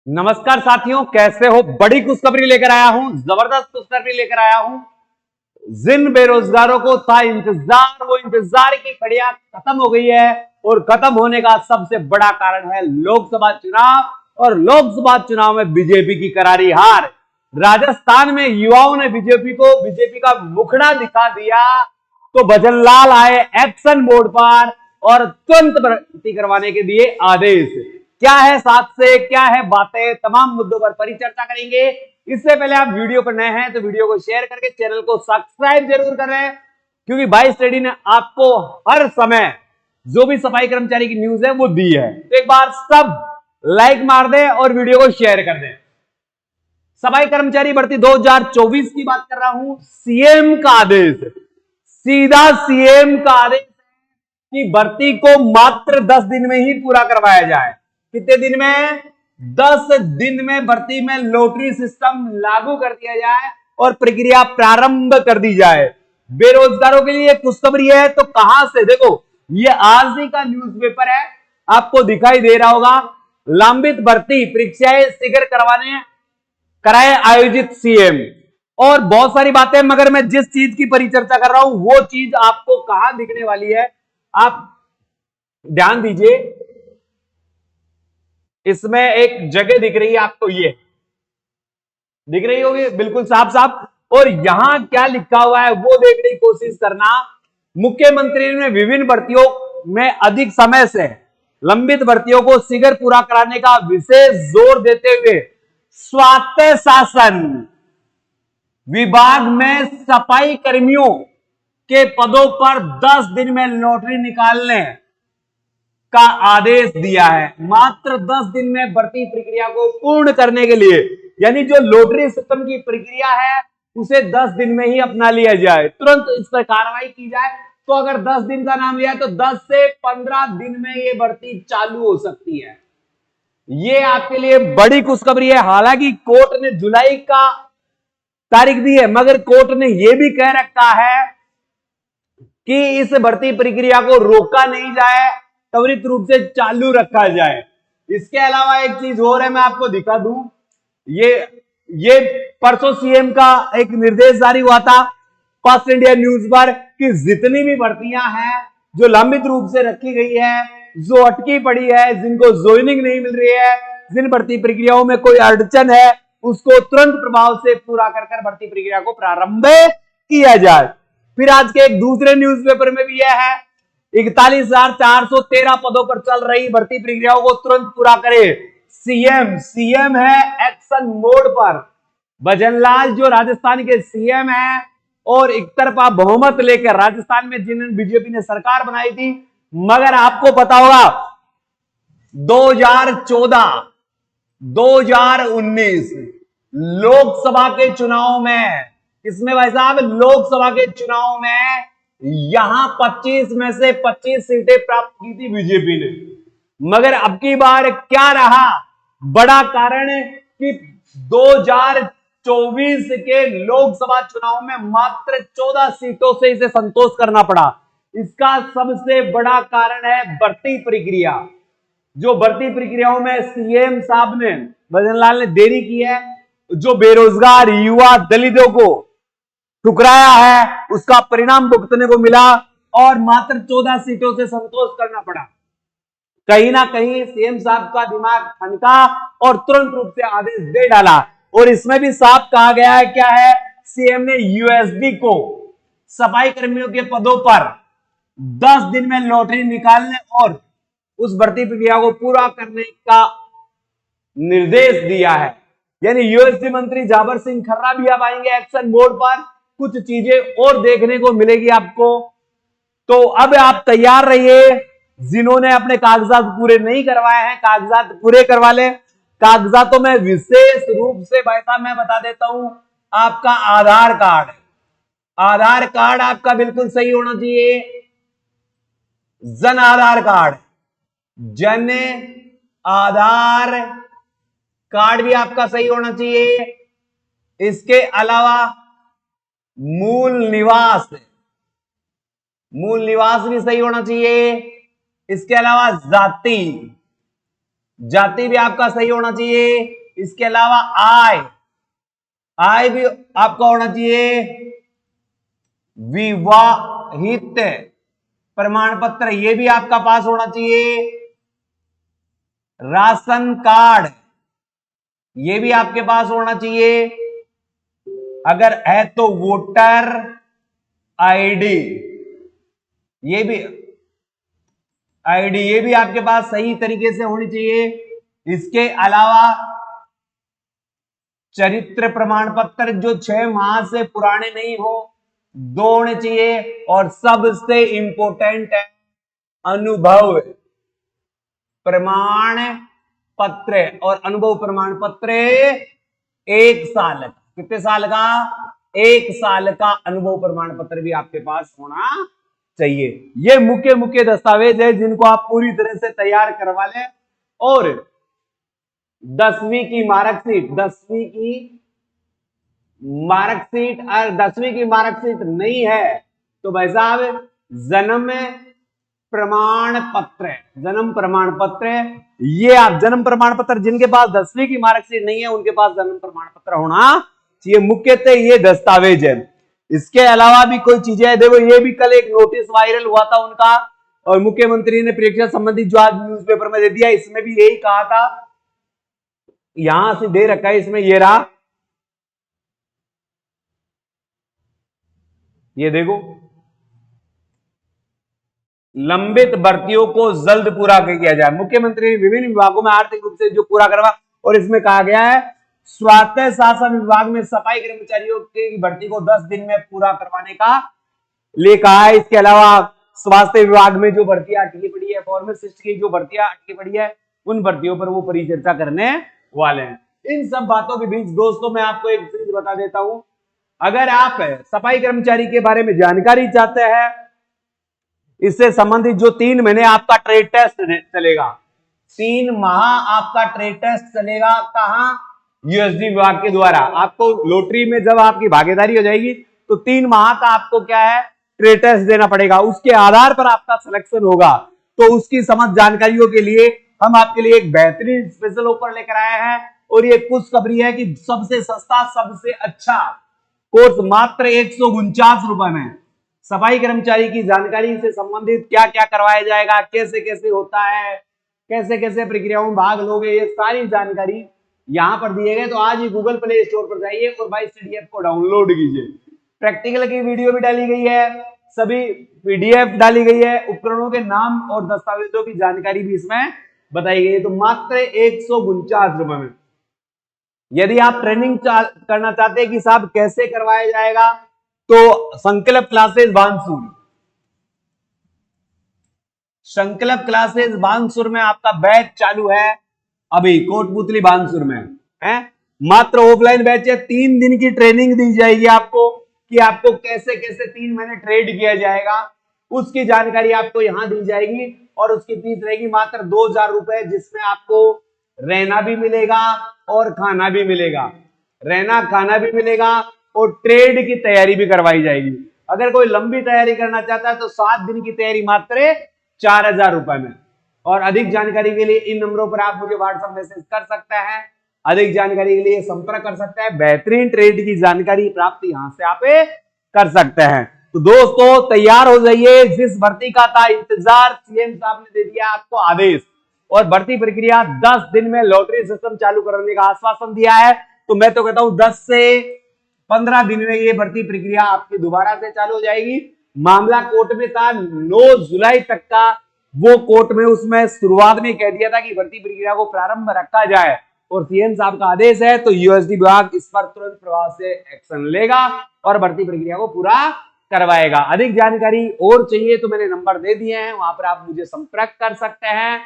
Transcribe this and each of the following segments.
नमस्कार साथियों, कैसे हो। बड़ी खुशखबरी लेकर आया हूं, जबरदस्त खुशखबरी लेकर आया हूं। जिन बेरोजगारों को था इंतजार, वो इंतजार की घड़ियां खत्म हो गई है। और खत्म होने का सबसे बड़ा कारण है लोकसभा चुनाव। और लोकसभा चुनाव में बीजेपी की करारी हार। राजस्थान में युवाओं ने बीजेपी का मुखड़ा दिखा दिया। तो भजनलाल आए एक्शन मोड पर और तुरंत भर्ती करवाने के दिए आदेश। क्या है साथ से, क्या है बातें, तमाम मुद्दों पर परिचर्चा करेंगे। इससे पहले आप वीडियो पर नए हैं तो वीडियो को शेयर करके चैनल को सब्सक्राइब जरूर करें, क्योंकि भाई स्टडी ने आपको हर समय जो भी सफाई कर्मचारी की न्यूज है वो दी है। तो एक बार सब लाइक मार दें और वीडियो को शेयर कर दें। सफाई कर्मचारी भर्ती 2024 की बात कर रहा हूं। सीएम का आदेश, सीधा सीएम का आदेश कि भर्ती को मात्र 10 दिन में ही पूरा करवाया जाए। कितने दिन में? 10 दिन में भर्ती में लॉटरी सिस्टम लागू कर दिया जाए और प्रक्रिया प्रारंभ कर दी जाए। बेरोजगारों के लिए खुशखबरी है। तो कहां से? देखो, ये आज ही का न्यूज़पेपर है, आपको दिखाई दे रहा होगा। लंबित भर्ती परीक्षाएं शीघ्र कराए आयोजित सीएम। और बहुत सारी बातें, मगर मैं जिस चीज की परिचर्चा कर रहा हूं वो चीज आपको कहां दिखने वाली है, आप ध्यान दीजिए। इसमें एक जगह दिख रही है आपको, ये दिख रही होगी बिल्कुल साफ साफ। और यहां क्या लिखा हुआ है वो देखने की कोशिश करना। मुख्यमंत्री ने विभिन्न भर्तियों में अधिक समय से लंबित भर्तियों को शीघ्र पूरा कराने का विशेष जोर देते हुए स्वायत्त शासन विभाग में सफाई कर्मियों के पदों पर 10 दिन में लॉटरी निकालने का आदेश दिया है। मात्र 10 दिन में भर्ती प्रक्रिया को पूर्ण करने के लिए, यानी जो लॉटरी सिस्टम की प्रक्रिया है उसे 10 दिन में ही अपना लिया जाए, तुरंत इस पर कार्रवाई की जाए। तो अगर 10 दिन का नाम लिया है तो 10 से 15 दिन में ये भर्ती चालू हो सकती है। ये आपके लिए बड़ी खुशखबरी है। हालांकि कोर्ट ने जुलाई का तारीख दी है, मगर कोर्ट ने यह भी कह रखा है कि इस भर्ती प्रक्रिया को रोका नहीं जाए, त्वरित रूप से चालू रखा जाए। इसके अलावा एक चीज और है, मैं आपको दिखा दूं। ये परसों सीएम का एक निर्देश जारी हुआ था फर्स्ट इंडिया न्यूज पर कि जितनी भी भर्तियां हैं जो लंबित रूप से रखी गई है, जो अटकी पड़ी है, जिनको ज्वाइनिंग नहीं मिल रही है, जिन भर्ती प्रक्रियाओं में कोई अड़चन है, उसको तुरंत प्रभाव से पूरा कर भर्ती प्रक्रिया को प्रारंभ किया जाए। फिर आज के एक दूसरे न्यूज़पेपर में भी यह है, 41,413 पदों पर चल रही भर्ती प्रक्रियाओं को तुरंत पूरा करे सीएम है एक्शन मोड पर। भजनलाल जो राजस्थान के सीएम है और एक तरफा बहुमत लेकर राजस्थान में जिन्होंने बीजेपी ने सरकार बनाई थी, मगर आपको पता होगा 2014 2019 लोकसभा के चुनाव में, इसमें भाई साहब लोकसभा के चुनाव में यहां 25 में से 25 सीटें प्राप्त की थी बीजेपी ने। मगर अब की बार क्या रहा बड़ा कारण कि 2024 के लोकसभा चुनाव में मात्र 14 सीटों से इसे संतोष करना पड़ा। इसका सबसे बड़ा कारण है भर्ती प्रक्रिया। जो भर्ती प्रक्रियाओं में सीएम साहब ने, भजनलाल ने देरी की है, जो बेरोजगार युवा दलितों को ठुकराया है, उसका परिणाम भुगतने को मिला और मात्र 14 सीटों से संतोष करना पड़ा। कहीं ना कहीं सीएम साहब का दिमाग ठनका और तुरंत रूप से आदेश दे डाला। और इसमें भी साफ कहा गया है, क्या है, सीएम ने यूएसडी को सफाई कर्मियों के पदों पर 10 दिन में लॉटरी निकालने और उस भर्ती प्रक्रिया को पूरा करने का निर्देश दिया है। यानी यूएसडी मंत्री जाबर सिंह खर्रा भी अब आएंगे एक्शन मोड पर। कुछ चीजें और देखने को मिलेगी आपको। तो अब आप तैयार रहिए। जिन्होंने अपने कागजात पूरे नहीं करवाए हैं, कागजात पूरे करवा ले। कागजातों में विशेष रूप से भाई साहब मैं बता देता हूं, आपका आधार कार्ड, आधार कार्ड आपका बिल्कुल सही होना चाहिए। जन आधार कार्ड, जन आधार कार्ड भी आपका सही होना चाहिए। इसके अलावा मूल निवास भी सही होना चाहिए। इसके अलावा जाति, जाति भी आपका सही होना चाहिए। इसके अलावा आय भी आपका होना चाहिए। विवाहित प्रमाण पत्र ये भी आपका पास होना चाहिए। राशन कार्ड ये भी आपके पास होना चाहिए। अगर है तो वोटर आईडी ये भी आपके पास सही तरीके से होनी चाहिए। इसके अलावा चरित्र प्रमाण पत्र जो 6 माह से पुराने नहीं हो, 2 होने चाहिए। और सबसे इंपॉर्टेंट है अनुभव प्रमाण पत्र। और अनुभव प्रमाण पत्र 1 साल का। कितने साल का? 1 साल का अनुभव प्रमाण पत्र भी आपके पास होना चाहिए। ये मुख्य मुख्य दस्तावेज है जिनको आप पूरी तरह से तैयार करवा लें। और 10वीं की मार्कशीट, 10वीं की मार्कशीट नहीं है तो भाई साहब जन्म प्रमाण पत्र ये आप जन्म प्रमाण पत्र जिनके पास 10वीं की मार्कशीट नहीं है उनके पास जन्म प्रमाण पत्र होना चाहिए। मुख्यतः ये दस्तावेज है। इसके अलावा भी कोई चीजें हैं। देखो ये भी कल एक नोटिस वायरल हुआ था उनका और मुख्यमंत्री ने परीक्षा संबंधी जो आज न्यूज़पेपर में दे दिया, इसमें भी यही कहा था। यहां से दे रखा है इसमें, ये रहा, ये देखो, लंबित भर्तियों को जल्द पूरा किया जाए। मुख्यमंत्री ने विभिन्न विभागों में आर्थिक रूप से जो पूरा करवा। और इसमें कहा गया है स्वायत्त शासन विभाग में सफाई कर्मचारियों की भर्ती को 10 दिन में पूरा करवाने का लिए कहा है। इसके अलावा स्वास्थ्य विभाग में जो भर्तियां अटकी पड़ी है, फार्मासिस्ट की जो भर्तियां अटकी पड़ी है, उन भर्तियों पर वो परिचर्चा करने वाले हैं। इन सब बातों के बीच दोस्तों मैं आपको एक चीज बता देता हूं। अगर आप सफाई कर्मचारी के बारे में जानकारी चाहते हैं, इससे संबंधित जो 3 महीने आपका ट्रेड टेस्ट चलेगा, 3 माह आपका ट्रेड टेस्ट चलेगा। कहां? यूएसडी विभाग के द्वारा। आपको लॉटरी में जब आपकी भागीदारी हो जाएगी तो 3 माह का आपको क्या है ट्रेड टेस्ट देना पड़ेगा। उसके आधार पर आपका सिलेक्शन होगा। तो उसकी समझ जानकारियों के लिए हम आपके लिए एक बेहतरीन स्पेशल ऑफर लेकर आए हैं। और ये खुशखबरी है कि सबसे सस्ता सबसे अच्छा कोर्स मात्र 149 रुपए में सफाई कर्मचारी की जानकारी से संबंधित क्या क्या करवाया जाएगा, कैसे कैसे होता है, कैसे कैसे प्रक्रियाओं में भाग लोगे, ये सारी जानकारी यहां पर दिए गए। तो आज ही गूगल प्ले स्टोर पर जाइए और बाई स्टडी ऐप को डाउनलोड कीजिए। प्रैक्टिकल की वीडियो भी डाली गई है, सभी पीडीएफ डाली गई है, उपकरणों के नाम और दस्तावेजों की जानकारी भी इसमें बताई गई है। तो मात्र 149 रुपए में। यदि आप ट्रेनिंग करना चाहते हैं कि साहब कैसे करवाया जाएगा, तो संकल्प क्लासेस बानसूर में आपका बैच चालू है अभी कोटपुतली बानसूर में है। मात्र ऑफलाइन बैच है। 3 दिन की ट्रेनिंग दी जाएगी आपको कि आपको कैसे कैसे 3 महीने ट्रेड किया जाएगा, उसकी जानकारी आपको यहां दी जाएगी। और उसकी फीस रहेगी मात्र 2000 रुपए, जिसमें आपको रहना भी मिलेगा और खाना भी मिलेगा। रहना खाना भी मिलेगा और ट्रेड की तैयारी भी करवाई जाएगी। अगर कोई लंबी तैयारी करना चाहता है तो 7 दिन की तैयारी मात्र 4000 रुपए में। और अधिक जानकारी के लिए इन नंबरों पर आप मुझे व्हाट्सएप मैसेज कर सकते हैं। अधिक जानकारी के लिए संपर्क कर सकते हैं। बेहतरीन ट्रेड की जानकारी प्राप्त यहां से आप कर सकते हैं। तो दोस्तों तैयार हो जाइए। जिस भर्ती का था इंतजार, सीएम साहब ने दे दिया आपको आदेश और भर्ती प्रक्रिया 10 दिन में लॉटरी सिस्टम चालू करने का आश्वासन दिया है। तो मैं तो कहता हूं 10 से 15 दिन में ये भर्ती प्रक्रिया आपकी दोबारा से चालू हो जाएगी। मामला कोर्ट में था 9 जुलाई तक का, वो कोर्ट में उसमें शुरुआत में कह दिया था कि भर्ती प्रक्रिया को प्रारंभ रखा जाए और सीएम साहब का आदेश है तो यूएसडी विभाग इस पर तुरंत प्रभाव से एक्शन लेगा और भर्ती प्रक्रिया को पूरा करवाएगा। अधिक जानकारी और चाहिए तो मैंने नंबर दे दिए हैं, वहां पर आप मुझे संपर्क कर सकते हैं।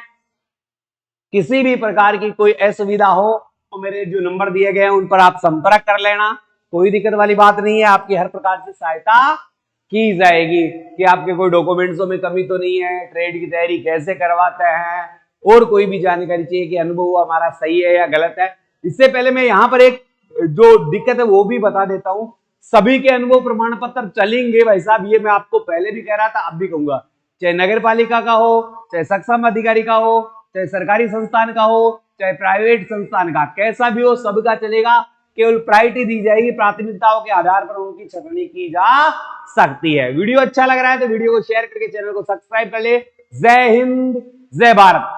किसी भी प्रकार की कोई असुविधा हो तो मेरे जो नंबर दिए गए हैं उन पर आप संपर्क कर लेना। कोई दिक्कत वाली बात नहीं है। आपकी हर प्रकार से सहायता की जाएगी कि आपके कोई डॉक्यूमेंट्सों में कमी तो नहीं है, ट्रेड की तैयारी कैसे करवाते हैं, और कोई भी जानकारी चाहिए कि अनुभव हमारा सही है या गलत है। इससे पहले मैं यहाँ पर एक जो दिक्कत है वो भी बता देता हूं। सभी के अनुभव प्रमाण पत्र चलेंगे भाई साहब, ये मैं आपको पहले भी कह रहा था, अब भी कहूंगा। चाहे नगर पालिका का हो, चाहे सक्षम अधिकारी का हो, चाहे सरकारी संस्थान का हो चाहे प्राइवेट संस्थान का, कैसा भी हो सबका चलेगा, केवल प्रायोरिटी दी जाएगी, प्राथमिकताओं के आधार पर उनकी छटनी की जा सकती है। वीडियो अच्छा लग रहा है तो वीडियो को शेयर करके चैनल को सब्सक्राइब कर ले। जय हिंद, जय भारत।